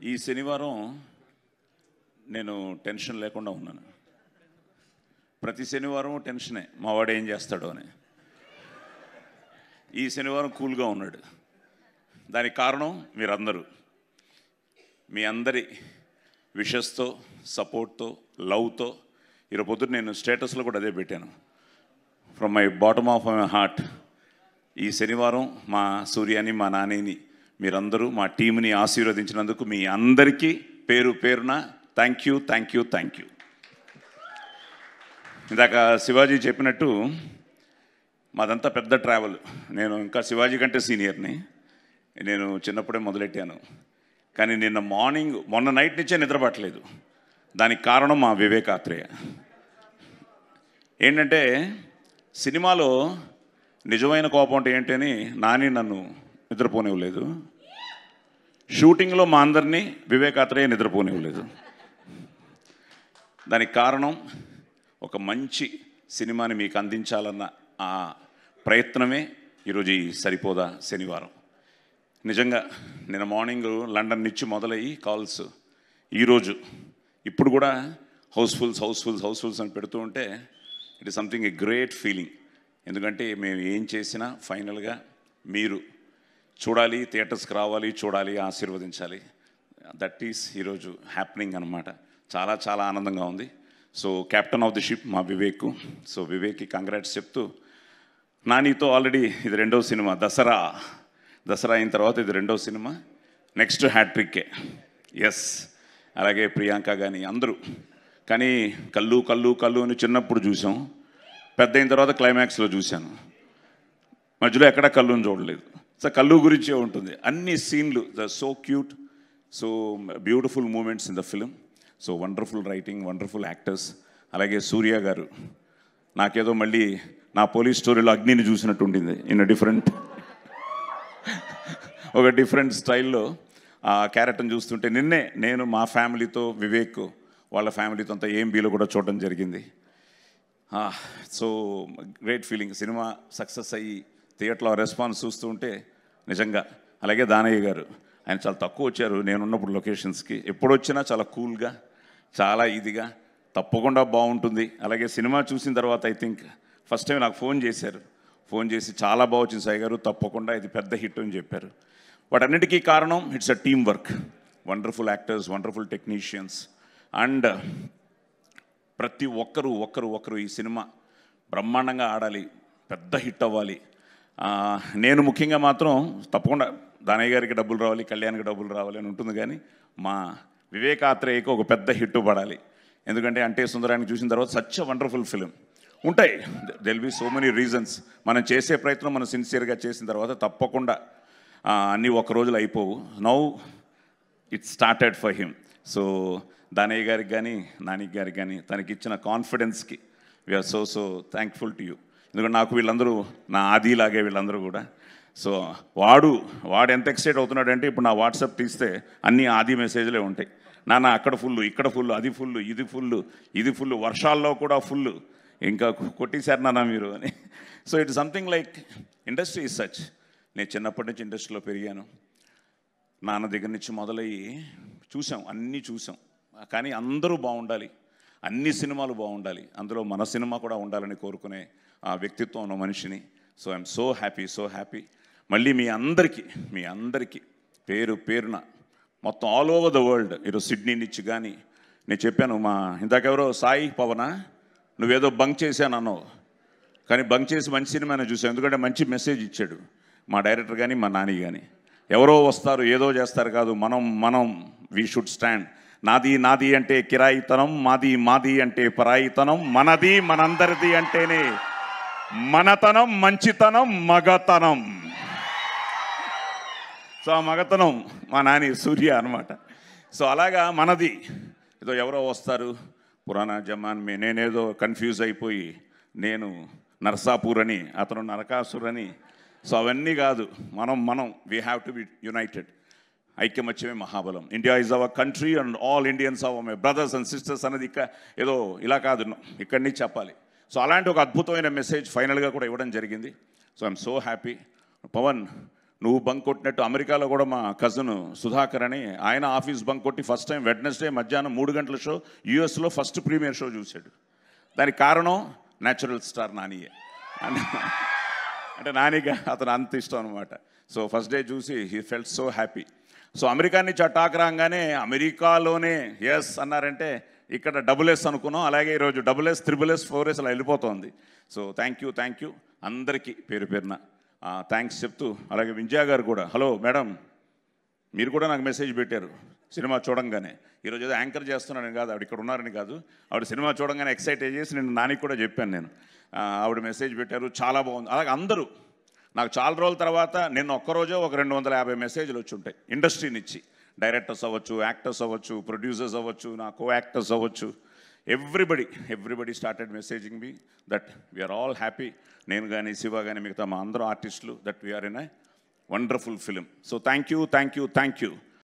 ఈ శనివారం నేను టెన్షన్ లేకుండా ఉన్నాను. ప్రతి శనివారం టెన్షనే, మా వాడు ఏం చేస్తాడో అని. ఈ శనివారం కూల్గా ఉన్నాడు. దానికి కారణం మీరందరూ, మీ అందరి విషెస్తో, సపోర్ట్తో, లవ్తో. ఈరోజు పొద్దున్న నేను స్టేటస్లో కూడా అదే పెట్టాను. From my bottom of my heart, ఈ శనివారం మా సూర్యాని, మా నానిని, మీరందరూ మా టీంని ఆశీర్వదించినందుకు మీ అందరికీ పేరు పేరున thank you, thank you, thank you. ఇందాక శివాజీ చెప్పినట్టు మాదంతా పెద్ద ట్రావెల్. నేను ఇంకా శివాజీ కంటే సీనియర్ని. నేను చిన్నప్పుడే మొదలెట్టాను. కానీ మొన్న నైట్ నుంచే నిద్రపట్టలేదు. దానికి కారణం మా వివేక్ ఆత్రేయ. ఏంటంటే సినిమాలో నిజమైన కోపం అంటే ఏంటని నాని నన్ను నిద్రపోనివ్వలేదు. షూటింగ్లో మా అందరినీ వివేక్ ఆత్రేయ నిద్రపోనివ్వలేదు. దానికి కారణం ఒక మంచి సినిమాని మీకు అందించాలన్న ఆ ప్రయత్నమే ఈరోజు ఈ సరిపోదా శనివారం. నిజంగా నిన్న మార్నింగ్ లండన్ నుంచి మొదలయ్యి కాల్స్, ఈరోజు ఇప్పుడు కూడా హౌస్ఫుల్స్ అని పెడుతూ ఉంటే it is something a great feeling. ఎందుకంటే మేము ఏం చేసినా ఫైనల్గా మీరు చూడాలి, థియేటర్స్కి రావాలి, చూడాలి, ఆశీర్వదించాలి. దట్ ఈస్ ఈరోజు హ్యాపెనింగ్ అనమాట. చాలా చాలా ఆనందంగా ఉంది. So captain of the ship మా వివేక్. సో వివేక్కి కంగ్రాట్స్ చెప్తూ, నానితో ఆల్రెడీ ఇది 2వ సినిమా. దసరా అయిన తర్వాత ఇది 2వ సినిమా. నెక్స్ట్ హ్యాట్రిక్కే. ఎస్, అలాగే ప్రియాంక కానీ అందరూ. కానీ కళ్ళు అని చిన్నప్పుడు చూసాం, పెద్ద అయిన తర్వాత క్లైమాక్స్లో చూశాను. మధ్యలో ఎక్కడా కళ్ళుని చూడలేదు. సో కళ్ళు గురించే ఉంటుంది అన్ని సీన్లు. So cute, so beautiful moments in the film. So wonderful writing, wonderful actors. అలాగే సూర్య గారు, నాకేదో మళ్ళీ నా పోలీస్ స్టోరీలో అగ్నిని చూసినట్టు ఉండింది. ఇన్ ఒక డిఫరెంట్ స్టైల్లో ఆ క్యారెక్టర్ని చూస్తుంటే నిన్నే నేను మా ఫ్యామిలీతో, వివేక్ వాళ్ళ ఫ్యామిలీతో అంతా AMBలో కూడా చూడడం జరిగింది. So great feeling. Cinema success అయ్యి థియేటర్లో రెస్పాన్స్ చూస్తూ ఉంటే నిజంగా. అలాగే దానయ్య గారు, ఆయన చాలా తక్కువ వచ్చారు నేనున్నప్పుడు లొకేషన్స్కి. ఎప్పుడు వచ్చినా చాలా కూల్గా, చాలా ఇదిగా, తప్పకుండా బాగుంటుంది. అలాగే సినిమా చూసిన తర్వాత ఐ థింక్ ఫస్ట్ టైం నాకు ఫోన్ చేసి చాలా బాగా వచ్చింది సాయి గారు, తప్పకుండా ఇది పెద్ద హిట్ అని చెప్పారు. వాటన్నిటికీ కారణం it's a team work. Wonderful actors, wonderful technicians. And ప్రతి ఒక్కరు ఈ సినిమా బ్రహ్మాండంగా ఆడాలి, పెద్ద హిట్ అవ్వాలి. నేను ముఖ్యంగా మాత్రం తప్పకుండా దానయ్య గారికి డబ్బులు రావాలి, కళ్యాణ్కి డబ్బులు రావాలి అని ఉంటుంది. కానీ మా వివేక్ ఆత్రేయకి ఒక పెద్ద హిట్ పడాలి. ఎందుకంటే అంటే సుందరాన్ని చూసిన తర్వాత సచ్ అ వండర్ఫుల్ ఫిలిం. ఉంటాయి, there'll be so many reasons. మనం చేసే ప్రయత్నం మనం సిన్సియర్గా చేసిన తర్వాత తప్పకుండా అన్నీ ఒక రోజులు అయిపోవు. Now it started for him. So Danayya గారికి కానీ, నానికి గారికి కానీ తనకి ఇచ్చిన కాన్ఫిడెన్స్కి we are so thankful to you. ఎందుకంటే నాకు వీళ్ళందరూ నా ఆదిలాగే వీళ్ళందరూ కూడా. సో వాడు ఎంత ఎక్సైట్ అవుతున్నాడంటే ఇప్పుడు నా వాట్సాప్ తీస్తే అన్నీ ఆది మెసేజ్లే ఉంటాయి. నాన్న అక్కడ ఫుల్, ఇక్కడ ఫుల్, అది ఫుల్, ఇది ఫుల్, వర్షాల్లో కూడా ఫుల్, ఇంకా కొట్టేశారు నాన్న మీరు అని. So it something like industry is such. నేను చిన్నప్పటి నుంచి ఇండస్ట్రీలో పెరిగాను. నాన్న దగ్గర నుంచి మొదలయ్యి అన్నీ చూసాం. కానీ అందరూ బాగుండాలి, అన్ని సినిమాలు బాగుండాలి, అందులో మన సినిమా కూడా ఉండాలని కోరుకునే ఆ వ్యక్తిత్వం ఉన్న మనిషిని. So I'm so happy. మళ్ళీ మీ అందరికీ పేరు పేరున మొత్తం ఆల్ ఓవర్ ద వరల్డ్, ఈరోజు సిడ్నీ నుంచి కానీ నేను చెప్పాను, మా ఇందాకెవరో సాయి పవన నువ్వేదో బంక్ చేశాను అన్నావు, కానీ బంక్ చేసి మంచి సినిమానే చూసాను. ఎందుకంటే మంచి మెసేజ్ ఇచ్చాడు మా డైరెక్టర్ కానీ, మా నాని కానీ. ఎవరో వస్తారు ఏదో చేస్తారు కాదు, మనం వీ షుడ్ స్టాండ్. నాది అంటే కిరాయితనం, మాది అంటే పరాయితనం, మనది మనందరిది అంటేనే మనతనం, మంచితనం, మగతనం. సో ఆ మగతనం మా నాని సూర్య అనమాట. సో అలాగా మనది. ఏదో ఎవరో వస్తారు పురాణా జమాన్ మే, నేనేదో కన్ఫ్యూజ్ అయిపోయి నేను నర్సాపూర్ అని, అతను నరకాసుర్ అని. సో అవన్నీ కాదు. మనం we have to be united. ఐక్యమత్యమే మహాబలం. India is our country and all Indians are my brothers and sisters అన్నది ఏదో ఇలా కాదు, ఇక్కడి నుంచి చెప్పాలి. సో అలాంటి ఒక అద్భుతమైన మెసేజ్ ఫైనల్గా కూడా ఇవ్వడం జరిగింది. So I'm so happy. Pawan నువ్వు బంక్ కొట్టినట్టు అమెరికాలో కూడా మా కజిన్ సుధాకర్ అని ఆయన ఆఫీస్ బంక్ కొట్టి ఫస్ట్ టైం వెడ్నెస్డే మధ్యాహ్నం 3 గంటల షో యూఎస్లో ఫస్ట్ ప్రీమియర్ షో చూశాడు. దానికి కారణం న్యాచురల్ స్టార్ నానియే. అంటే నానిగా అతను అంత ఇష్టం అనమాట. సో ఫస్ట్ డే చూసి he felt so happy. So America నుంచి టాక్ రాగానే అమెరికాలోనే ఎస్ అన్నారంటే ఇక్కడ డబుల్-S అనుకున్నాం. అలాగే ఈరోజు డబుల్-S, త్రిబుల్-S, 4S అలా వెళ్ళిపోతుంది. సో థ్యాంక్ యూ అందరికీ పేరు పేరున థ్యాంక్స్ చెప్తూ, అలాగే వింజయా గారు కూడా, హలో మేడం, మీరు కూడా నాకు మెసేజ్ పెట్టారు సినిమా చూడంగానే. ఈరోజు ఏదో యాంకర్ చేస్తున్నానని కాదు, ఆవిడ ఇక్కడ ఉన్నారని కాదు, ఆవిడ సినిమా చూడంగానే ఎక్సైట్ చేసి నేను నానికి కూడా చెప్పాను. నేను ఆవిడ మెసేజ్ పెట్టారు, చాలా బాగుంది. అలాగే అందరూ నాకు చాలా రోజుల తర్వాత నిన్న ఒక్కరోజే ఒక 250 మెసేజ్లు వచ్చి ఉంటాయి ఇండస్ట్రీ నుంచి. డైరెక్టర్స్ అవ్వచ్చు, యాక్టర్స్ అవ్వచ్చు, ప్రొడ్యూసర్స్ అవ్వచ్చు, నా కో యాక్టర్స్ అవ్వచ్చు, everybody started messaging me that we are all happy. నేను కానీ, శివ కానీ, మిగతా మా అందరూ ఆర్టిస్టులు, that we are in a wonderful film. So thank you.